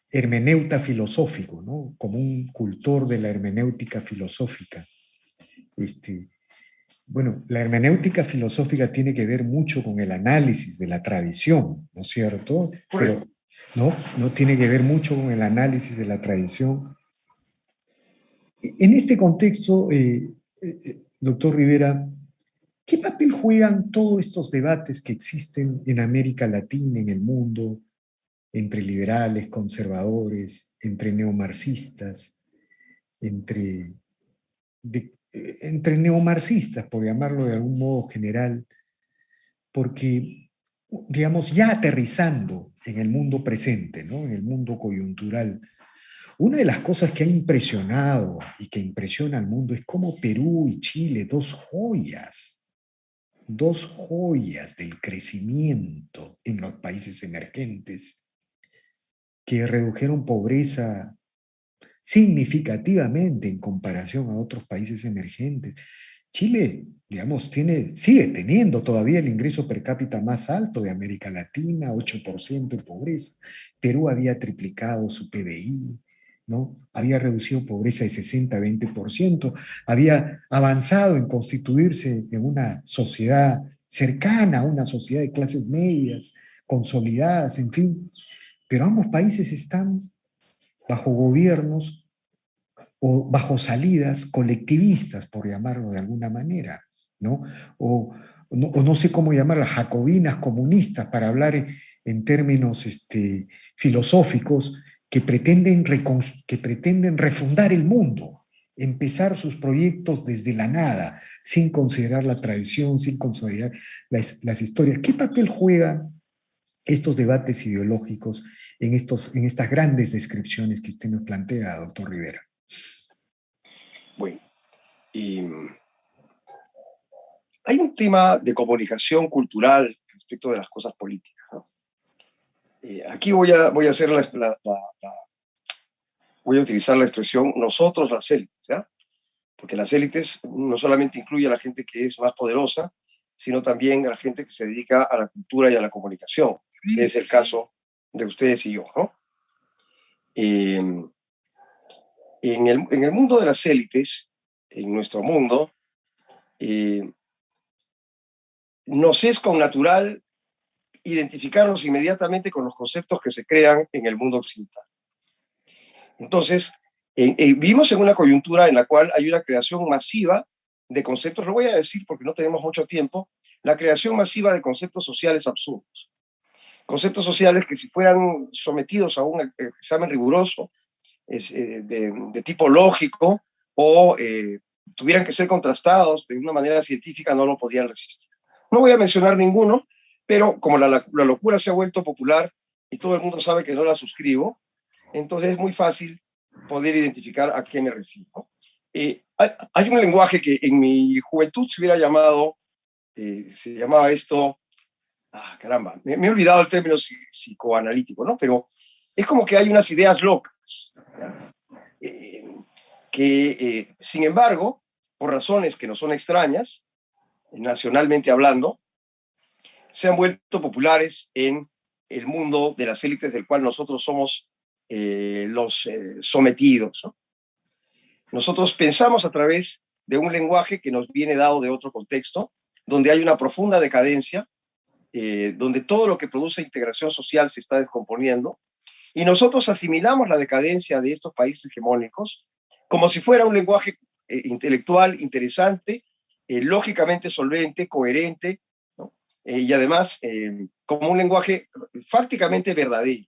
hermeneuta filosófico, ¿no? Como un cultor de la hermenéutica filosófica. Este, bueno, la hermenéutica filosófica tiene que ver mucho con el análisis de la tradición, ¿no es cierto? Correcto. Pero no tiene que ver mucho con el análisis de la tradición. En este contexto, doctor Rivera, ¿qué papel juegan todos estos debates que existen en América Latina, en el mundo, entre liberales, conservadores, entre neomarxistas, entre, entre neomarxistas, por llamarlo de algún modo general, porque, digamos, ya aterrizando en el mundo presente, ¿no?, en el mundo coyuntural, una de las cosas que ha impresionado y que impresiona al mundo es cómo Perú y Chile, dos joyas del crecimiento en los países emergentes, que redujeron pobreza significativamente en comparación a otros países emergentes. Chile, digamos, sigue teniendo todavía el ingreso per cápita más alto de América Latina, 8% de pobreza. Perú había triplicado su PBI, ¿no? Había reducido pobreza de 60 a 20%, había avanzado en constituirse en una sociedad cercana a una sociedad de clases medias, consolidadas, en fin. Pero ambos países están bajo gobiernos o bajo salidas colectivistas, por llamarlo de alguna manera, ¿no? O no sé cómo llamarlas, jacobinas, comunistas, para hablar en términos filosóficos, que pretenden refundar el mundo, empezar sus proyectos desde la nada, sin considerar la tradición, sin considerar las historias. ¿Qué papel juegan estos debates ideológicos en estas grandes descripciones que usted nos plantea, doctor Rivera? Bueno, y hay un tema de comunicación cultural respecto de las cosas políticas, ¿no? Aquí voy a hacer voy a utilizar la expresión nosotros las élites, ¿ya? Porque las élites no solamente incluye a la gente que es más poderosa, sino también a la gente que se dedica a la cultura y a la comunicación, que es el caso de ustedes y yo, ¿no? Eh, en el mundo de las élites, en nuestro mundo, eh, nos es con natural identificarnos inmediatamente con los conceptos que se crean en el mundo occidental. Entonces, vivimos en una coyuntura en la cual hay una creación masiva de conceptos, lo voy a decir porque no tenemos mucho tiempo, la creación masiva de conceptos sociales absurdos. Conceptos sociales que si fueran sometidos a un examen riguroso, de tipo lógico, o tuvieran que ser contrastados de una manera científica, no lo podían resistir. No voy a mencionar ninguno, pero como la locura se ha vuelto popular y todo el mundo sabe que no la suscribo, entonces es muy fácil poder identificar a qué me refiero, ¿no? Hay un lenguaje que en mi juventud se hubiera llamado, se llamaba esto, caramba, me he olvidado el término psicoanalítico, ¿no? Pero es como que hay unas ideas locas, ¿ya? que, sin embargo, por razones que no son extrañas, nacionalmente hablando, se han vuelto populares en el mundo de las élites del cual nosotros somos los sometidos, ¿no? Nosotros pensamos a través de un lenguaje que nos viene dado de otro contexto, donde hay una profunda decadencia, donde todo lo que produce integración social se está descomponiendo, y nosotros asimilamos la decadencia de estos países hegemónicos como si fuera un lenguaje intelectual interesante, lógicamente solvente, coherente, ¿no? Y además como un lenguaje fácticamente verdadero.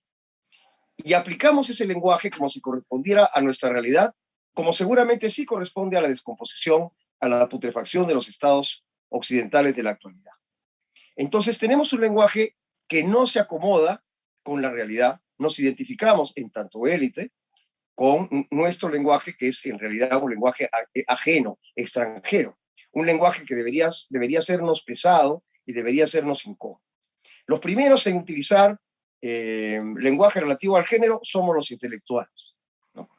Y aplicamos ese lenguaje como si correspondiera a nuestra realidad, como seguramente sí corresponde a la descomposición, a la putrefacción de los estados occidentales de la actualidad. Entonces tenemos un lenguaje que no se acomoda con la realidad, nos identificamos en tanto élite con nuestro lenguaje, que es en realidad un lenguaje ajeno, extranjero, un lenguaje que debería sernos pesado y debería sernos incómodo. Los primeros en utilizar lenguaje relativo al género somos los intelectuales, ¿no?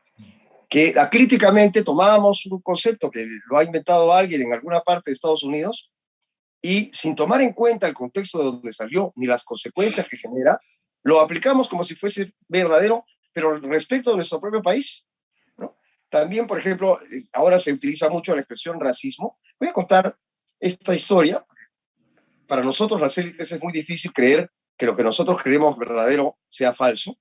Que acríticamente tomamos un concepto que lo ha inventado alguien en alguna parte de Estados Unidos y sin tomar en cuenta el contexto de donde salió ni las consecuencias que genera, lo aplicamos como si fuese verdadero, pero respecto de nuestro propio país, ¿no? También, por ejemplo, ahora se utiliza mucho la expresión racismo. Voy a contar esta historia. Para nosotros las élites es muy difícil creer que lo que nosotros creemos verdadero sea falso,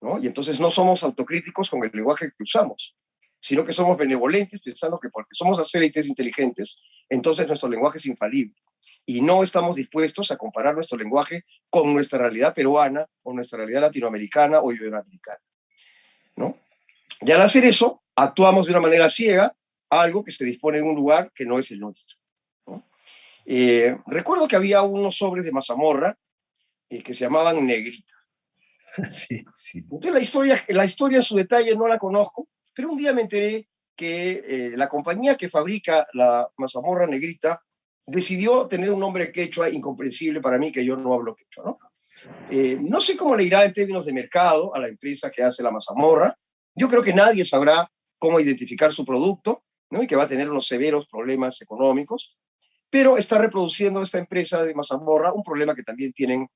¿no? Y entonces no somos autocríticos con el lenguaje que usamos, sino que somos benevolentes pensando que porque somos las élites inteligentes, entonces nuestro lenguaje es infalible. Y no estamos dispuestos a comparar nuestro lenguaje con nuestra realidad peruana o nuestra realidad latinoamericana o iberoamericana, ¿no? Y al hacer eso, actuamos de una manera ciega a algo que se dispone en un lugar que no es el nuestro, ¿no? Recuerdo que había unos sobres de mazamorra que se llamaban Negrita. Sí, sí. Entonces la historia en su detalle no la conozco, pero un día me enteré que la compañía que fabrica la mazamorra Negrita decidió tener un nombre quechua incomprensible para mí, que yo no hablo quechua, ¿no? No sé cómo le irá en términos de mercado a la empresa que hace la mazamorra. Yo creo que nadie sabrá cómo identificar su producto, ¿no? Y que va a tener unos severos problemas económicos, pero está reproduciendo esta empresa de mazamorra un problema que también tienen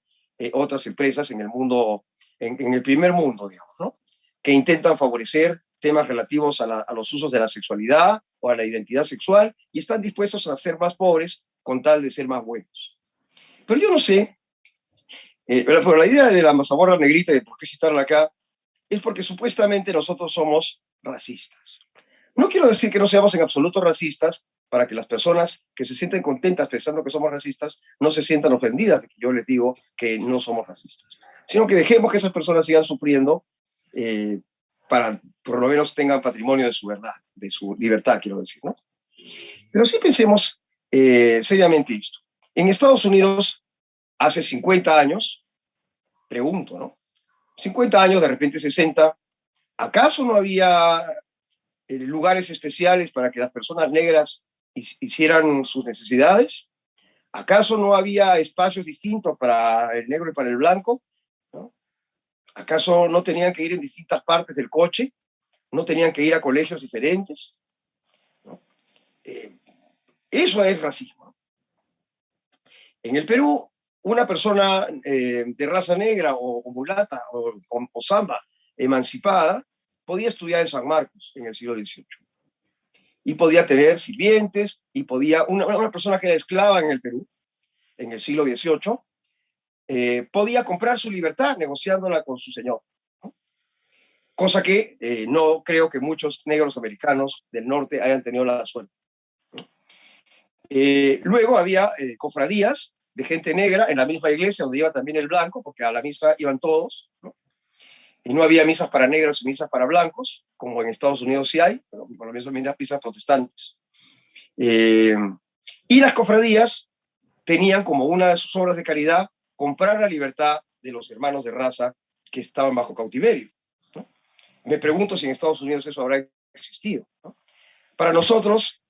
otras empresas en el mundo, en el primer mundo, digamos, ¿no? Que intentan favorecer temas relativos a los usos de la sexualidad o a la identidad sexual y están dispuestos a ser más pobres con tal de ser más buenos. Pero yo no sé, pero la idea de la mazamorra Negrita y de por qué citarla acá es porque supuestamente nosotros somos racistas. No quiero decir que no seamos en absoluto racistas para que las personas que se sienten contentas pensando que somos racistas no se sientan ofendidas de que yo les digo que no somos racistas, sino que dejemos que esas personas sigan sufriendo para por lo menos tengan patrimonio de su verdad, de su libertad, quiero decir, ¿no? Pero sí pensemos seriamente esto. En Estados Unidos, hace 50 años, pregunto, ¿no? 50 años, de repente 60, ¿acaso no había lugares especiales para que las personas negras hicieran sus necesidades? ¿Acaso no había espacios distintos para el negro y para el blanco? ¿No? ¿Acaso no tenían que ir en distintas partes del coche? ¿No tenían que ir a colegios diferentes? ¿No? Eso es racismo. En el Perú, una persona de raza negra o mulata o samba emancipada podía estudiar en San Marcos en el siglo XVIII. Y podía tener sirvientes, y podía, una persona que era esclava en el Perú, en el siglo XVIII, podía comprar su libertad negociándola con su señor, ¿no? Cosa que no creo que muchos negros americanos del norte hayan tenido la suerte, ¿no? Luego había cofradías de gente negra en la misma iglesia donde iba también el blanco, porque a la misa iban todos, ¿no? Y no había misas para negros y misas para blancos, como en Estados Unidos sí hay, pero por lo menos había misas protestantes. Y las cofradías tenían como una de sus obras de caridad comprar la libertad de los hermanos de raza que estaban bajo cautiverio, ¿no? Me pregunto si en Estados Unidos eso habrá existido, ¿no? Para nosotros,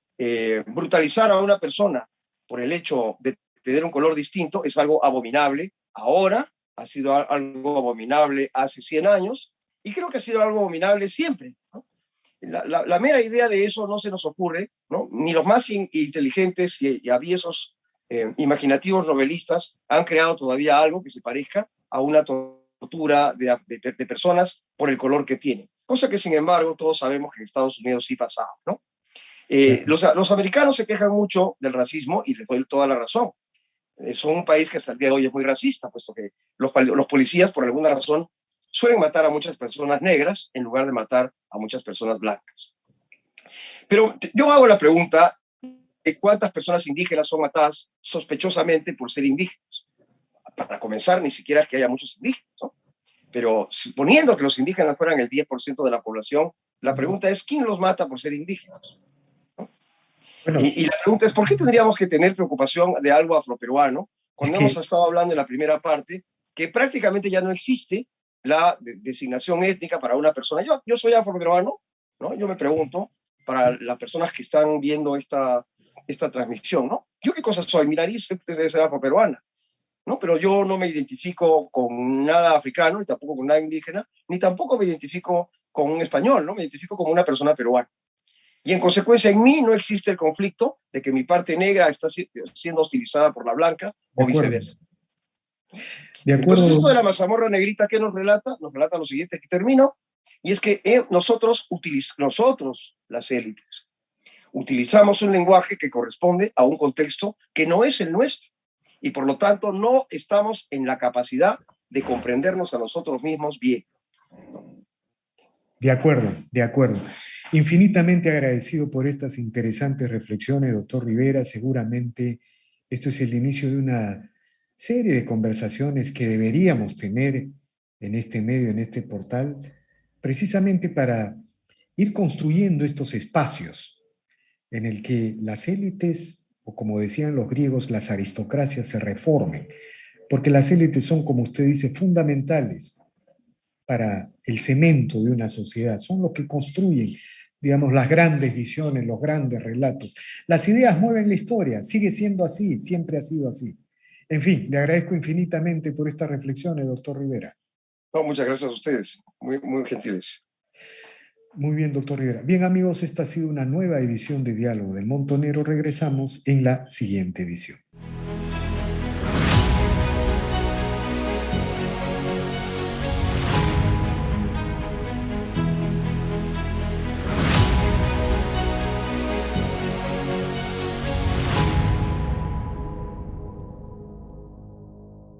brutalizar a una persona por el hecho de tener un color distinto es algo abominable ahora, ha sido algo abominable hace 100 años, y creo que ha sido algo abominable siempre, ¿no? la mera idea de eso no se nos ocurre, ¿no? Ni los más inteligentes y aviesos imaginativos novelistas han creado todavía algo que se parezca a una tortura de personas por el color que tienen. Cosa que, sin embargo, todos sabemos que en Estados Unidos sí pasaba, ¿no? Los americanos se quejan mucho del racismo y les doy toda la razón. Son un país que hasta el día de hoy es muy racista, puesto que los policías, por alguna razón, suelen matar a muchas personas negras en lugar de matar a muchas personas blancas. Pero yo hago la pregunta de cuántas personas indígenas son matadas sospechosamente por ser indígenas. Para comenzar, ni siquiera es que haya muchos indígenas, ¿no? Pero suponiendo que los indígenas fueran el 10% de la población, la pregunta es, ¿quién los mata por ser indígenas? ¿No? Bueno, y la pregunta es, ¿por qué tendríamos que tener preocupación de algo afroperuano cuando hemos estado hablando en la primera parte que prácticamente ya no existe la designación étnica para una persona? Yo soy afroperuano, ¿no? Yo me pregunto, para las personas que están viendo esta transmisión, ¿no? ¿Yo qué cosa soy? Mi nariz debe ser afroperuana, ¿no? Pero yo no me identifico con nada africano, ni tampoco con nada indígena, ni tampoco me identifico con un español, ¿no? Me identifico como una persona peruana. Y en consecuencia en mí no existe el conflicto de que mi parte negra está siendo hostilizada por la blanca o viceversa. De acuerdo. Entonces esto de la mazamorra negrita, ¿qué nos relata? Nos relata lo siguiente, que termino, y es que nosotros, las élites, utilizamos un lenguaje que corresponde a un contexto que no es el nuestro, y por lo tanto no estamos en la capacidad de comprendernos a nosotros mismos bien. De acuerdo, de acuerdo. Infinitamente agradecido por estas interesantes reflexiones, doctor Rivera. Seguramente esto es el inicio de una serie de conversaciones que deberíamos tener en este medio, en este portal, precisamente para ir construyendo estos espacios en el que las élites, o como decían los griegos, las aristocracias se reformen, porque las élites son, como usted dice, fundamentales para el cemento de una sociedad, son los que construyen, digamos, las grandes visiones, los grandes relatos. Las ideas mueven la historia, sigue siendo así, siempre ha sido así. En fin, le agradezco infinitamente por estas reflexiones, doctor Rivera. No, muchas gracias a ustedes, muy, muy gentiles. Muy bien, doctor Rivera. Bien, amigos, esta ha sido una nueva edición de Diálogo del Montonero. Regresamos en la siguiente edición.